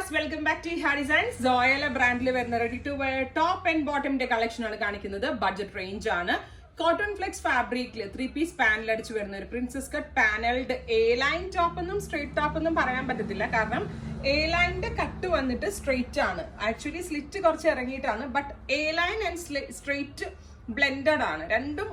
Viewers, welcome back to ഹാ designs. സോയല ബ്രാൻഡിൽ വരുന്ന ready to wear top and ബോട്ടമിന്റെ കളക്ഷൻ ആണ് കാണിക്കുന്നത്. ബഡ്ജറ്റ് റേഞ്ച് ആണ്. കോട്ടൺ ഫ്ലെക്സ് ഫാബ്രിക്കിൽ 3-piece പാനൽ അടിച്ച് വരുന്ന ഒരു princess cut panelled A line top എന്നും സ്ട്രെയിറ്റ് ടോപ്പ് എന്നും പറയാൻ പറ്റത്തില്ല. കാരണം എ ലൈനിന്റെ കട്ട് വന്നിട്ട് സ്ട്രെയിറ്റ് ആണ്. ആക്ച്വലി സ്ലിറ്റ് കുറച്ച് ഇറങ്ങിയിട്ടാണ്. But A line and straight blended ആണ്. രണ്ടും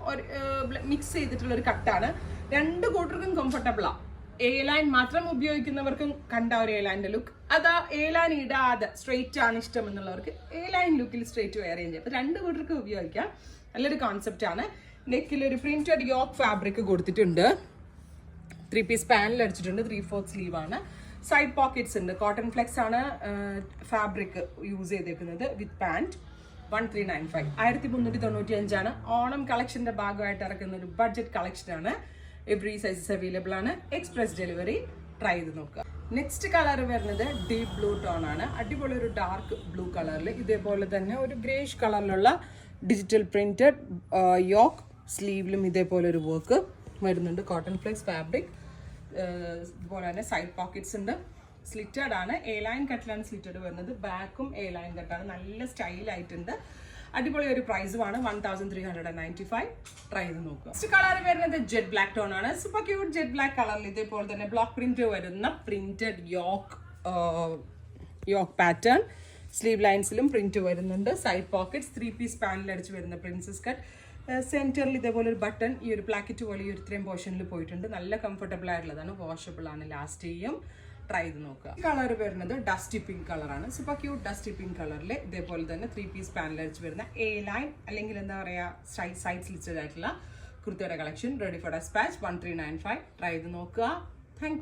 മിക്സ് ചെയ്തിട്ടുള്ള ഒരു കട്ടാണ്. രണ്ട് കൂട്ടർക്കും കംഫർട്ടബിൾ ആണ്. എ ലൈൻ മാത്രം ഉപയോഗിക്കുന്നവർക്കും കണ്ട ഒരു എ ലൈൻ്റെ ലുക്ക്, അതാ എ ലൈൻ ഇടാതെ സ്ട്രെയിറ്റ് ആണ് ഇഷ്ടം എന്നുള്ളവർക്ക് എ ലൈൻ ലുക്കിൽ സ്ട്രെയിറ്റ് വെയർ ചെയ്യാം. അപ്പൊ രണ്ട് കൂട്ടർക്ക് ഉപയോഗിക്കാം. നല്ലൊരു കോൺസെപ്റ്റ് ആണ്. നെക്കിൽ ഒരു പ്രിന്റഡ് യോക്ക് ഫാബ്രിക് കൊടുത്തിട്ടുണ്ട്. 3-piece പാനൽ അടിച്ചിട്ടുണ്ട്. 3/4 സ്ലീവ് ആണ്. സൈഡ് പോക്കറ്റ്സ് ഉണ്ട്. കോട്ടൺ ഫ്ലെക്സ് ആണ് ഫാബ്രിക് യൂസ് ചെയ്തേക്കുന്നത്. വിത്ത് പാൻറ് 1395 1395 ആണ്. ഓണം കളക്ഷന്റെ ഭാഗമായിട്ട് ഇറക്കുന്ന ഒരു ബഡ്ജറ്റ് കളക്ഷൻ ആണ്. എവറി സൈസസ് അവൈലബിൾ ആണ്. Express delivery. ട്രൈ ചെയ്ത് നോക്കുക. നെക്സ്റ്റ് കളർ വരുന്നത് ഡീപ് ബ്ലൂ ടോൺ ആണ്. അടിപൊളി ഒരു ഡാർക്ക് ബ്ലൂ കളറിൽ ഇതേപോലെ തന്നെ ഒരു ഗ്രേഷ് കളറിലുള്ള ഡിജിറ്റൽ പ്രിന്റഡ് യോക്ക് സ്ലീവിലും ഇതേപോലെ ഒരു വർക്ക് വരുന്നുണ്ട്. Cotton flex fabric. ഇതുപോലെ തന്നെ സൈഡ് പോക്കറ്റ്സ് ഉണ്ട്. സ്ലിറ്റഡ് ആണ്. എ ലൈൻ കട്ടിലാണ് സ്ലിറ്റഡ് വരുന്നത്. ബാക്കും എ ലൈൻ കട്ടാണ്. നല്ല സ്റ്റൈലായിട്ടുണ്ട്. അടിപൊളി ഒരു പ്രൈസുമാണ്. 1395. ട്രൈ ചെയ്ത് നോക്കുക. നെക്സ്റ്റ് കളർ വരുന്നത് ജെറ്റ് ബ്ലാക്ക് ടോൺ ആണ്. സൂപ്പർ ക്യൂട്ട് ജെറ്റ് ബ്ലാക്ക് കളറിൽ ഇതേപോലെ തന്നെ ബ്ലോക്ക് പ്രിന്റ് വരുന്ന പ്രിന്റഡ് യോക്ക് പാറ്റേൺ. സ്ലീവ് ലൈൻസിലും പ്രിന്റ് വരുന്നുണ്ട്. Side pockets. 3-piece പാനൽ അടിച്ച് വരുന്ന പ്രിൻസസ് കട്ട്. സെന്ററിൽ ഇതേപോലെ ഒരു ബട്ടൺ ഈ ഒരു പ്ലാക്കറ്റ് പോലെ ഈ ഒരു ഇത്രയും പോർഷനിൽ പോയിട്ടുണ്ട്. നല്ല കംഫർട്ടബിൾ ആയിട്ടുള്ളതാണ്. വാഷബിൾ ആണ്. ലാസ്റ്റ് ചെയ്യും. ട്രൈ ചെയ്ത് നോക്കുക. കളർ വരുന്നത് ഡസ്റ്റി പിങ്ക് കളറാണ്. സൂപ്പർ ക്യൂട്ട് ഡസ്റ്റി പിങ്ക് കളറിൽ ഇതേപോലെ തന്നെ 3-piece പാനൽ അടിച്ച് വരുന്ന എ ലൈൻ അല്ലെങ്കിൽ എന്താ പറയുക സൈഡ് സ്ലിറ്റഡ് ആയിട്ടുള്ള കുർത്തയുടെ collection ready for despatch. 1395. Try ചെയ്ത് നോക്കുക. താങ്ക്